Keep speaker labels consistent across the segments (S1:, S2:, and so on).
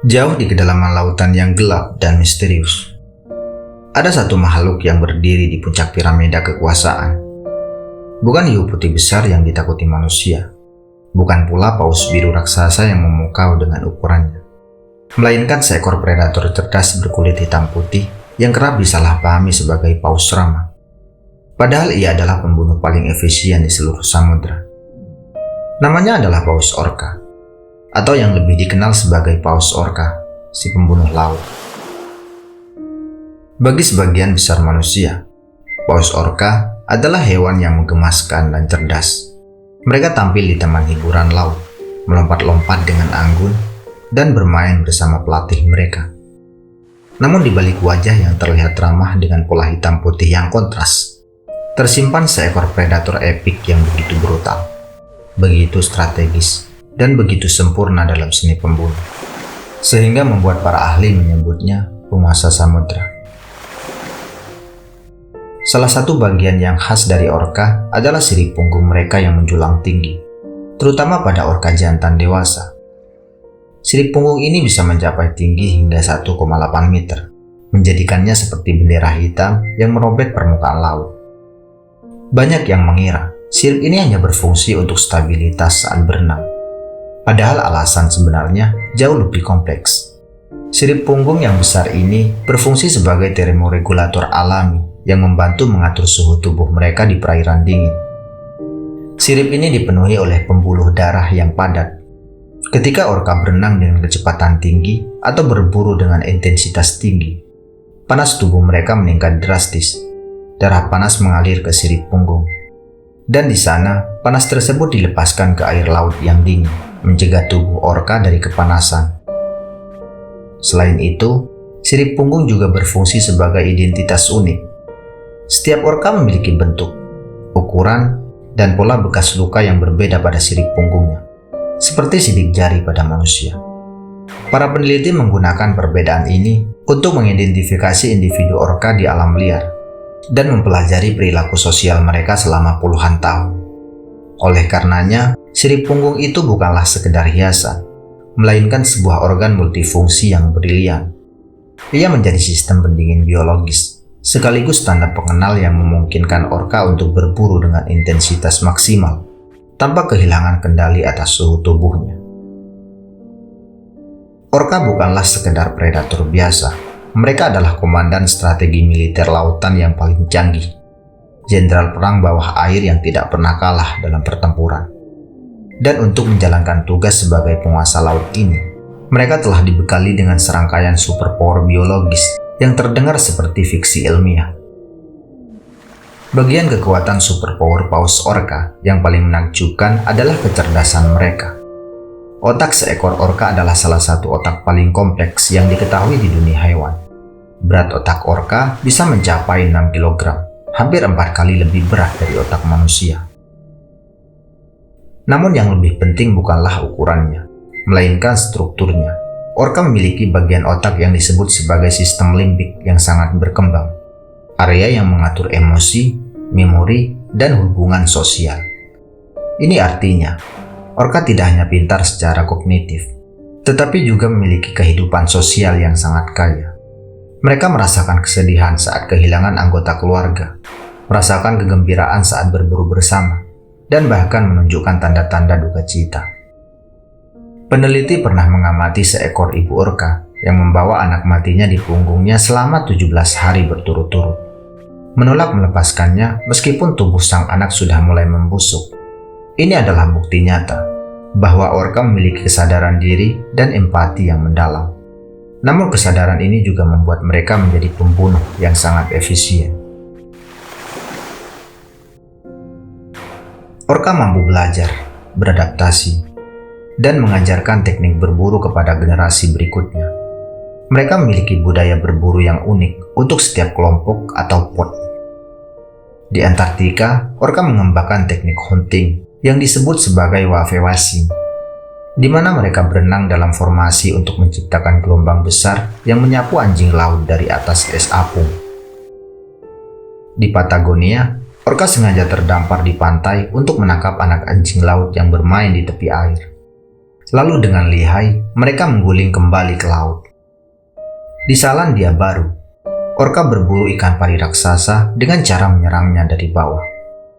S1: Jauh di kedalaman lautan yang gelap dan misterius, ada satu makhluk yang berdiri di puncak piramida kekuasaan. Bukan hiu putih besar yang ditakuti manusia, bukan pula paus biru raksasa yang memukau dengan ukurannya, melainkan seekor predator cerdas berkulit hitam putih yang kerap disalahpahami sebagai paus Rama. Padahal ia adalah pembunuh paling efisien di seluruh samudra. Namanya adalah paus orca, atau yang lebih dikenal sebagai paus orca, si pembunuh laut. Bagi sebagian besar manusia, paus orca adalah hewan yang menggemaskan dan cerdas. Mereka tampil di taman hiburan laut, melompat-lompat dengan anggun, dan bermain bersama pelatih mereka. Namun di balik wajah yang terlihat ramah dengan pola hitam putih yang kontras, tersimpan seekor predator epik yang begitu brutal, begitu strategis, dan begitu sempurna dalam seni pembunuh, sehingga membuat para ahli menyebutnya penguasa samudra. Salah satu bagian yang khas dari orca adalah sirip punggung mereka yang menjulang tinggi, terutama pada orca jantan dewasa. Sirip punggung ini bisa mencapai tinggi hingga 1,8 meter, menjadikannya seperti bendera hitam yang merobek permukaan laut. Banyak yang mengira sirip ini hanya berfungsi untuk stabilitas saat berenang. Padahal alasan sebenarnya jauh lebih kompleks. Sirip punggung yang besar ini berfungsi sebagai termoregulator alami yang membantu mengatur suhu tubuh mereka di perairan dingin. Sirip ini dipenuhi oleh pembuluh darah yang padat. Ketika orca berenang dengan kecepatan tinggi atau berburu dengan intensitas tinggi, panas tubuh mereka meningkat drastis. Darah panas mengalir ke sirip punggung. Dan di sana, panas tersebut dilepaskan ke air laut yang dingin, mencegah tubuh orca dari kepanasan. Selain itu, sirip punggung juga berfungsi sebagai identitas unik. Setiap orca memiliki bentuk, ukuran, dan pola bekas luka yang berbeda pada sirip punggungnya, seperti sidik jari pada manusia. Para peneliti menggunakan perbedaan ini untuk mengidentifikasi individu orca di alam liar dan mempelajari perilaku sosial mereka selama puluhan tahun. Oleh karenanya, sirip punggung itu bukanlah sekedar hiasan, melainkan sebuah organ multifungsi yang brilian. Ia menjadi sistem pendingin biologis, sekaligus tanda pengenal yang memungkinkan orca untuk berburu dengan intensitas maksimal, tanpa kehilangan kendali atas suhu tubuhnya. Orca bukanlah sekedar predator biasa. Mereka adalah komandan strategi militer lautan yang paling canggih, jenderal perang bawah air yang tidak pernah kalah dalam pertempuran. Dan untuk menjalankan tugas sebagai penguasa laut ini, mereka telah dibekali dengan serangkaian superpower biologis yang terdengar seperti fiksi ilmiah. Bagian kekuatan superpower paus orca yang paling menakjubkan adalah kecerdasan mereka. Otak seekor orca adalah salah satu otak paling kompleks yang diketahui di dunia hewan. Berat otak orca bisa mencapai 6 kg, hampir 4 kali lebih berat dari otak manusia. Namun yang lebih penting bukanlah ukurannya, melainkan strukturnya. Orca memiliki bagian otak yang disebut sebagai sistem limbik yang sangat berkembang, area yang mengatur emosi, memori, dan hubungan sosial. Ini artinya, orca tidak hanya pintar secara kognitif, tetapi juga memiliki kehidupan sosial yang sangat kaya. Mereka merasakan kesedihan saat kehilangan anggota keluarga, merasakan kegembiraan saat berburu bersama, dan bahkan menunjukkan tanda-tanda duka cita. Peneliti pernah mengamati seekor ibu orca yang membawa anak matinya di punggungnya selama 17 hari berturut-turut. Menolak melepaskannya meskipun tubuh sang anak sudah mulai membusuk. Ini adalah bukti nyata bahwa orca memiliki kesadaran diri dan empati yang mendalam. Namun kesadaran ini juga membuat mereka menjadi pembunuh yang sangat efisien. Orca mampu belajar, beradaptasi, dan mengajarkan teknik berburu kepada generasi berikutnya. Mereka memiliki budaya berburu yang unik untuk setiap kelompok atau pod. Di Antartika, orca mengembangkan teknik hunting yang disebut sebagai wavewasing, di mana mereka berenang dalam formasi untuk menciptakan gelombang besar yang menyapu anjing laut dari atas es apung. Di Patagonia, orca sengaja terdampar di pantai untuk menangkap anak anjing laut yang bermain di tepi air. Lalu dengan lihai, mereka mengguling kembali ke laut. Di Selandia Baru, orka berburu ikan pari raksasa dengan cara menyerangnya dari bawah,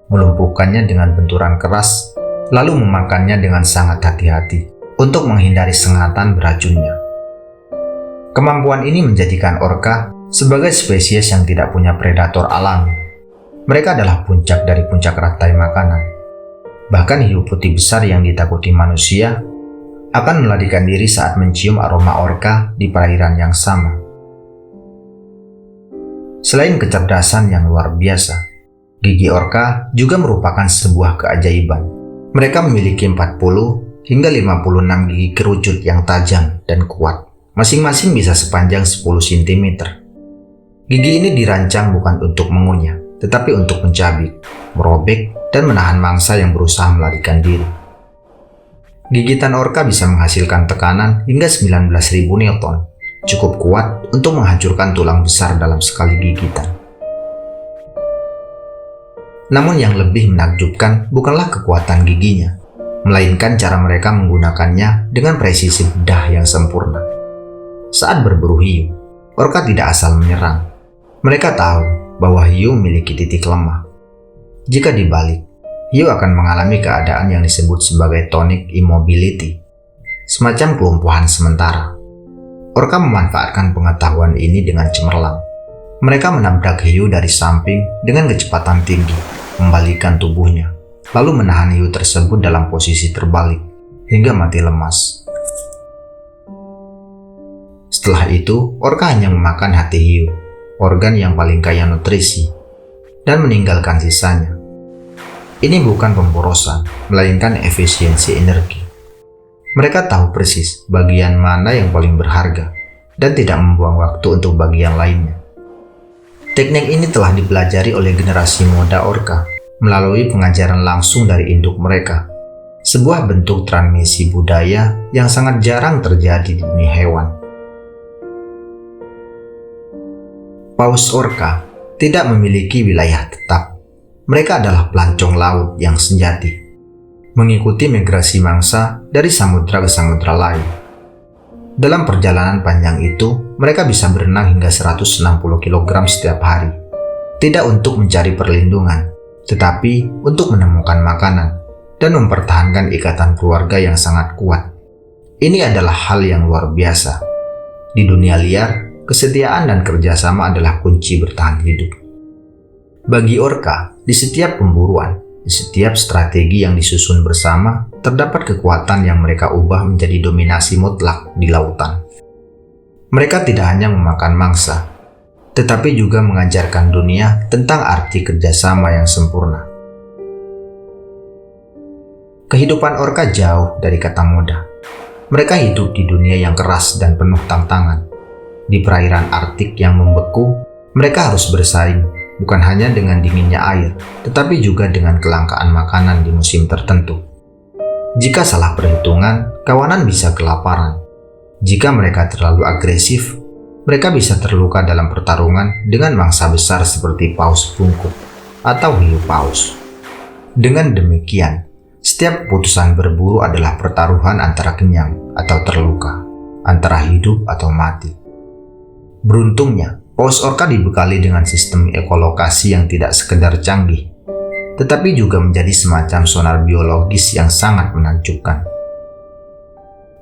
S1: melumpuhkannya dengan benturan keras, lalu memakannya dengan sangat hati-hati untuk menghindari sengatan beracunnya. Kemampuan ini menjadikan orka sebagai spesies yang tidak punya predator alami. Mereka adalah puncak dari puncak rantai makanan. Bahkan hiu putih besar yang ditakuti manusia akan melarikan diri saat mencium aroma orka di perairan yang sama. Selain kecerdasan yang luar biasa, gigi orka juga merupakan sebuah keajaiban. Mereka memiliki 40 hingga 56 gigi kerucut yang tajam dan kuat. Masing-masing bisa sepanjang 10 cm. Gigi ini dirancang bukan untuk mengunyah, tetapi untuk mencabik, merobek, dan menahan mangsa yang berusaha melarikan diri. Gigitan orka bisa menghasilkan tekanan hingga 19.000 Newton, cukup kuat untuk menghancurkan tulang besar dalam sekali gigitan. Namun yang lebih menakjubkan bukanlah kekuatan giginya, melainkan cara mereka menggunakannya dengan presisi bedah yang sempurna. Saat berburu hiu, orka tidak asal menyerang. Mereka tahu bahwa hiu memiliki titik lemah. Jika dibalik, hiu akan mengalami keadaan yang disebut sebagai tonic immobility, semacam kelumpuhan sementara. Orka memanfaatkan pengetahuan ini dengan cemerlang. Mereka menabrak hiu dari samping dengan kecepatan tinggi, membalikkan tubuhnya, lalu menahan hiu tersebut dalam posisi terbalik hingga mati lemas. Setelah itu, orka hanya memakan hati hiu, organ yang paling kaya nutrisi, dan meninggalkan sisanya. Ini bukan pemborosan, melainkan efisiensi energi. Mereka tahu persis bagian mana yang paling berharga dan tidak membuang waktu untuk bagian lainnya. Teknik ini telah dipelajari oleh generasi muda orka melalui pengajaran langsung dari induk mereka, sebuah bentuk transmisi budaya yang sangat jarang terjadi di dunia hewan. Paus orka tidak memiliki wilayah tetap. Mereka adalah pelancong laut yang sejati, mengikuti migrasi mangsa dari samudra ke samudra lain. Dalam perjalanan panjang itu, mereka bisa berenang hingga 160 kg setiap hari. Tidak untuk mencari perlindungan, tetapi untuk menemukan makanan dan mempertahankan ikatan keluarga yang sangat kuat. Ini adalah hal yang luar biasa. Di dunia liar, kesetiaan dan kerjasama adalah kunci bertahan hidup. Bagi orka, di setiap pemburuan, di setiap strategi yang disusun bersama, terdapat kekuatan yang mereka ubah menjadi dominasi mutlak di lautan. Mereka tidak hanya memakan mangsa, tetapi juga mengajarkan dunia tentang arti kerjasama yang sempurna. Kehidupan orka jauh dari kata mudah. Mereka hidup di dunia yang keras dan penuh tantangan. Di perairan Arktik yang membeku, mereka harus bersaing bukan hanya dengan dinginnya air, tetapi juga dengan kelangkaan makanan di musim tertentu. Jika salah perhitungan, kawanan bisa kelaparan. Jika mereka terlalu agresif, mereka bisa terluka dalam pertarungan dengan mangsa besar seperti paus bungkuk atau hiu paus. Dengan demikian, setiap keputusan berburu adalah pertaruhan antara kenyang atau terluka, antara hidup atau mati. Beruntungnya, paus orka dibekali dengan sistem ekolokasi yang tidak sekedar canggih, tetapi juga menjadi semacam sonar biologis yang sangat menakjubkan.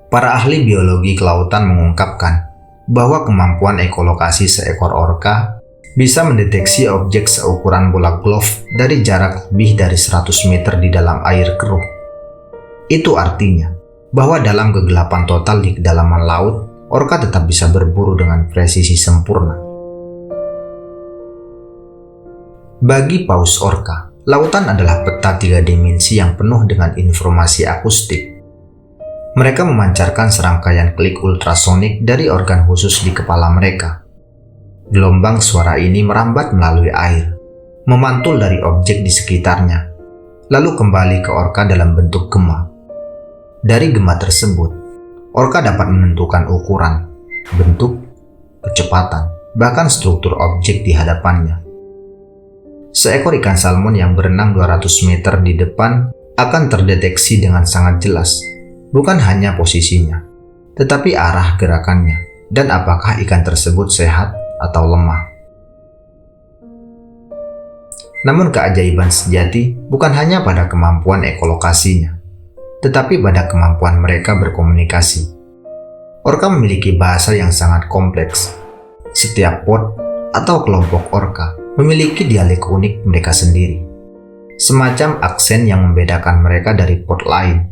S1: Para ahli biologi kelautan mengungkapkan bahwa kemampuan ekolokasi seekor orka bisa mendeteksi objek seukuran bola golf dari jarak lebih dari 100 meter di dalam air keruh. Itu artinya bahwa dalam kegelapan total di kedalaman laut, orka tetap bisa berburu dengan presisi sempurna. Bagi paus orka, lautan adalah peta 3 dimensi yang penuh dengan informasi akustik. Mereka memancarkan serangkaian klik ultrasonik dari organ khusus di kepala mereka. Gelombang suara ini merambat melalui air, memantul dari objek di sekitarnya, lalu kembali ke orka dalam bentuk gema. Dari gema tersebut, orka dapat menentukan ukuran, bentuk, kecepatan, bahkan struktur objek di hadapannya. Seekor ikan salmon yang berenang 200 meter di depan akan terdeteksi dengan sangat jelas, bukan hanya posisinya, tetapi arah gerakannya dan apakah ikan tersebut sehat atau lemah. Namun keajaiban sejati bukan hanya pada kemampuan ekolokasinya, tetapi pada kemampuan mereka berkomunikasi. Orka memiliki bahasa yang sangat kompleks. Setiap pod atau kelompok orka memiliki dialek unik mereka sendiri, semacam aksen yang membedakan mereka dari pod lain.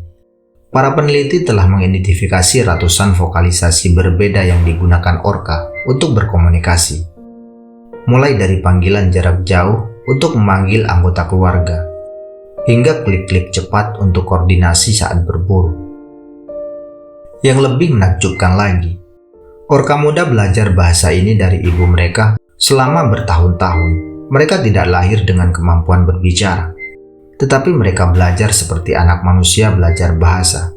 S1: Para peneliti telah mengidentifikasi ratusan vokalisasi berbeda yang digunakan orka untuk berkomunikasi, mulai dari panggilan jarak jauh untuk memanggil anggota keluarga, hingga klik-klik cepat untuk koordinasi saat berburu. Yang lebih menakjubkan lagi, orka muda belajar bahasa ini dari ibu mereka selama bertahun-tahun. Mereka tidak lahir dengan kemampuan berbicara, tetapi mereka belajar seperti anak manusia belajar bahasa.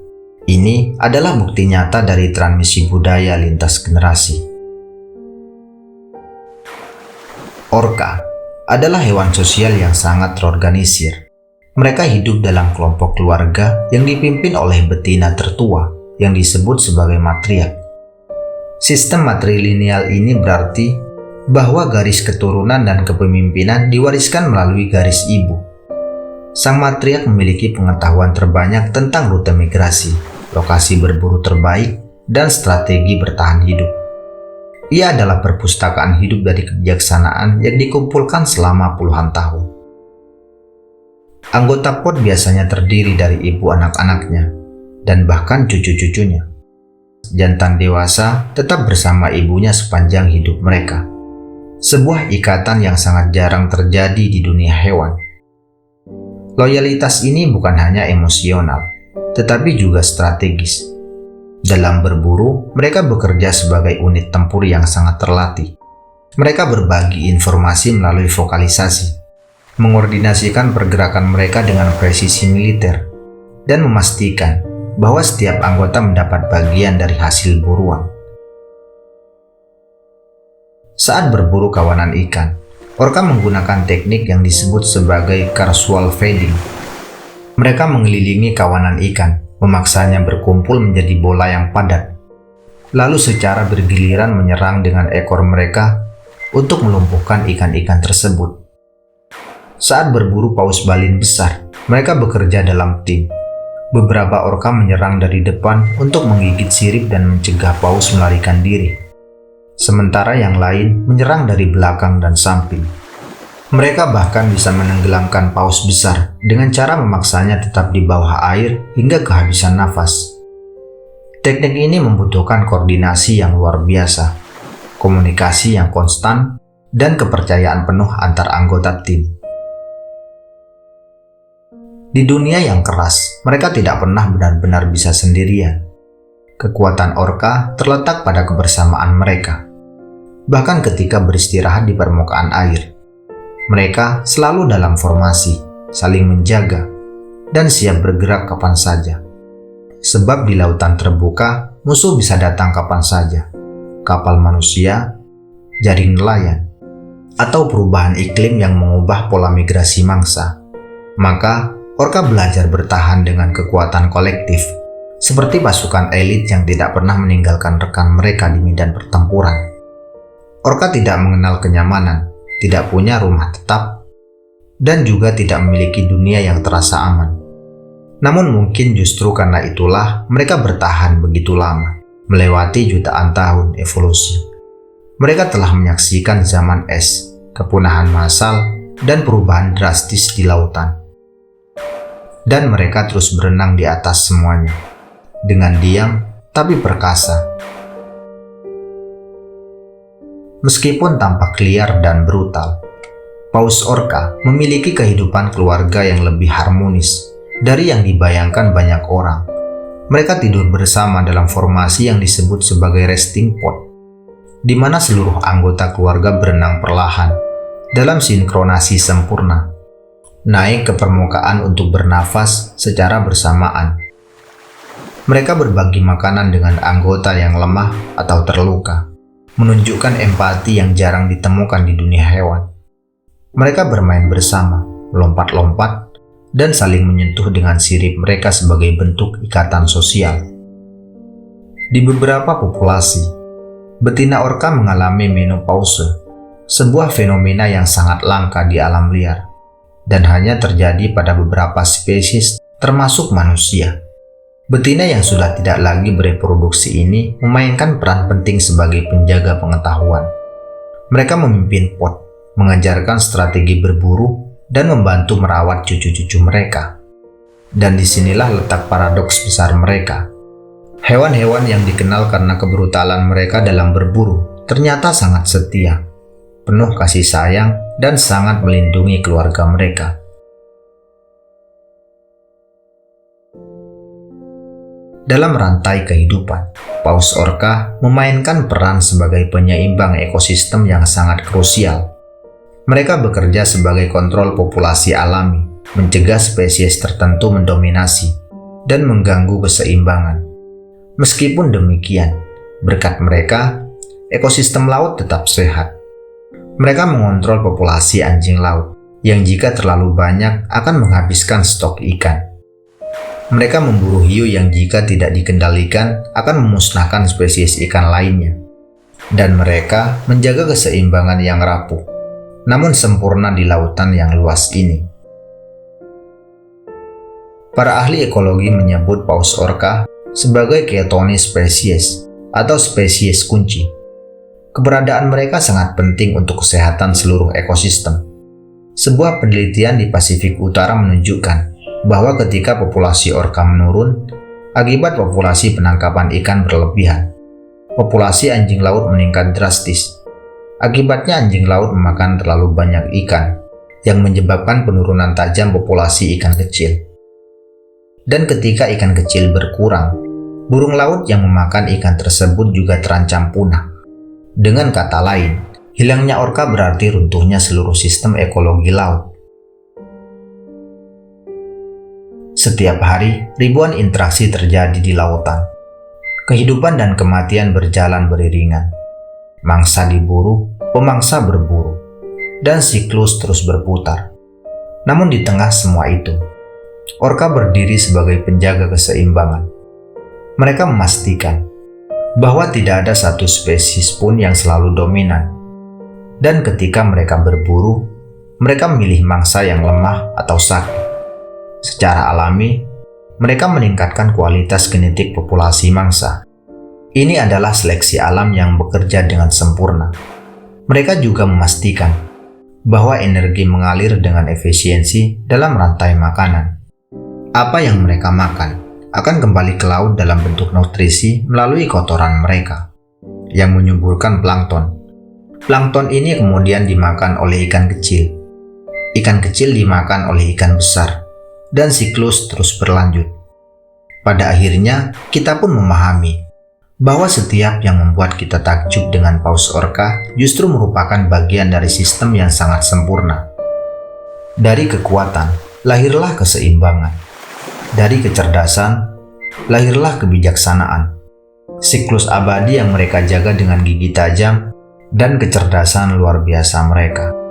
S1: Ini adalah bukti nyata dari transmisi budaya lintas generasi. Orka adalah hewan sosial yang sangat terorganisir. Mereka hidup dalam kelompok keluarga yang dipimpin oleh betina tertua yang disebut sebagai matriark. Sistem matrilineal ini berarti bahwa garis keturunan dan kepemimpinan diwariskan melalui garis ibu. Sang matriark memiliki pengetahuan terbanyak tentang rute migrasi, lokasi berburu terbaik, dan strategi bertahan hidup. Ia adalah perpustakaan hidup dari kebijaksanaan yang dikumpulkan selama puluhan tahun. Anggota pod biasanya terdiri dari ibu anak-anaknya dan bahkan cucu-cucunya. Jantan dewasa tetap bersama ibunya sepanjang hidup mereka. Sebuah ikatan yang sangat jarang terjadi di dunia hewan. Loyalitas ini bukan hanya emosional, tetapi juga strategis. Dalam berburu, mereka bekerja sebagai unit tempur yang sangat terlatih. Mereka berbagi informasi melalui vokalisasi, mengordinasikan pergerakan mereka dengan presisi militer, dan memastikan bahwa setiap anggota mendapat bagian dari hasil buruan. Saat berburu kawanan ikan, orka menggunakan teknik yang disebut sebagai casual feeding. Mereka mengelilingi kawanan ikan, memaksanya berkumpul menjadi bola yang padat, lalu secara bergiliran menyerang dengan ekor mereka untuk melumpuhkan ikan-ikan tersebut. Saat berburu paus balin besar, mereka bekerja dalam tim. Beberapa orka menyerang dari depan untuk menggigit sirip dan mencegah paus melarikan diri, sementara yang lain menyerang dari belakang dan samping. Mereka bahkan bisa menenggelamkan paus besar dengan cara memaksanya tetap di bawah air hingga kehabisan nafas. Teknik ini membutuhkan koordinasi yang luar biasa, komunikasi yang konstan, dan kepercayaan penuh antar anggota tim. Di dunia yang keras, mereka tidak pernah benar-benar bisa sendirian. Kekuatan orka terletak pada kebersamaan mereka. Bahkan ketika beristirahat di permukaan air, mereka selalu dalam formasi, saling menjaga, dan siap bergerak kapan saja. Sebab di lautan terbuka, musuh bisa datang kapan saja. Kapal manusia, jaring nelayan, atau perubahan iklim yang mengubah pola migrasi mangsa. Maka, orka belajar bertahan dengan kekuatan kolektif, seperti pasukan elit yang tidak pernah meninggalkan rekan mereka di medan pertempuran. Orka tidak mengenal kenyamanan, tidak punya rumah tetap, dan juga tidak memiliki dunia yang terasa aman. Namun mungkin justru karena itulah mereka bertahan begitu lama, melewati jutaan tahun evolusi. Mereka telah menyaksikan zaman es, kepunahan massal, dan perubahan drastis di lautan. Dan mereka terus berenang di atas semuanya, dengan diam tapi perkasa. Meskipun tampak liar dan brutal, paus orka memiliki kehidupan keluarga yang lebih harmonis dari yang dibayangkan banyak orang. Mereka tidur bersama dalam formasi yang disebut sebagai resting pod, di mana seluruh anggota keluarga berenang perlahan dalam sinkronasi sempurna, naik ke permukaan untuk bernafas secara bersamaan. Mereka berbagi makanan dengan anggota yang lemah atau terluka, menunjukkan empati yang jarang ditemukan di dunia hewan. Mereka bermain bersama, lompat-lompat, dan saling menyentuh dengan sirip mereka sebagai bentuk ikatan sosial. Di beberapa populasi, betina orka mengalami menopause, sebuah fenomena yang sangat langka di alam liar dan hanya terjadi pada beberapa spesies termasuk manusia. Betina yang sudah tidak lagi bereproduksi ini memainkan peran penting sebagai penjaga pengetahuan. Mereka memimpin pod, mengajarkan strategi berburu, dan membantu merawat cucu-cucu mereka. Dan disinilah letak paradoks besar mereka. Hewan-hewan yang dikenal karena kebrutalan mereka dalam berburu ternyata sangat setia, penuh kasih sayang, dan sangat melindungi keluarga mereka. Dalam rantai kehidupan, paus orka memainkan peran sebagai penyeimbang ekosistem yang sangat krusial. Mereka bekerja sebagai kontrol populasi alami, mencegah spesies tertentu mendominasi, dan mengganggu keseimbangan. Meskipun demikian, berkat mereka, ekosistem laut tetap sehat. Mereka mengontrol populasi anjing laut, yang jika terlalu banyak akan menghabiskan stok ikan. Mereka memburu hiu yang jika tidak dikendalikan akan memusnahkan spesies ikan lainnya. Dan mereka menjaga keseimbangan yang rapuh, namun sempurna di lautan yang luas ini. Para ahli ekologi menyebut paus orka sebagai keotonis spesies atau spesies kunci. Keberadaan mereka sangat penting untuk kesehatan seluruh ekosistem. Sebuah penelitian di Pasifik Utara menunjukkan bahwa ketika populasi orka menurun akibat populasi penangkapan ikan berlebihan, populasi anjing laut meningkat drastis. Akibatnya anjing laut memakan terlalu banyak ikan, yang menyebabkan penurunan tajam populasi ikan kecil. Dan ketika ikan kecil berkurang, burung laut yang memakan ikan tersebut juga terancam punah. Dengan kata lain, hilangnya orka berarti runtuhnya seluruh sistem ekologi laut. Setiap hari, ribuan interaksi terjadi di lautan. Kehidupan dan kematian berjalan beriringan. Mangsa diburu, pemangsa berburu, dan siklus terus berputar. Namun di tengah semua itu, orka berdiri sebagai penjaga keseimbangan. Mereka memastikan bahwa tidak ada satu spesies pun yang selalu dominan. Dan ketika mereka berburu, mereka memilih mangsa yang lemah atau sakit. Secara alami, mereka meningkatkan kualitas genetik populasi mangsa. Ini adalah seleksi alam yang bekerja dengan sempurna. Mereka juga memastikan bahwa energi mengalir dengan efisiensi dalam rantai makanan. Apa yang mereka makan akan kembali ke laut dalam bentuk nutrisi melalui kotoran mereka, yang menyuburkan plankton. Plankton ini kemudian dimakan oleh ikan kecil. Ikan kecil dimakan oleh ikan besar, dan siklus terus berlanjut. Pada akhirnya, kita pun memahami bahwa setiap yang membuat kita takjub dengan paus orka justru merupakan bagian dari sistem yang sangat sempurna. Dari kekuatan, lahirlah keseimbangan. Dari kecerdasan, lahirlah kebijaksanaan. Siklus abadi yang mereka jaga dengan gigi tajam dan kecerdasan luar biasa mereka.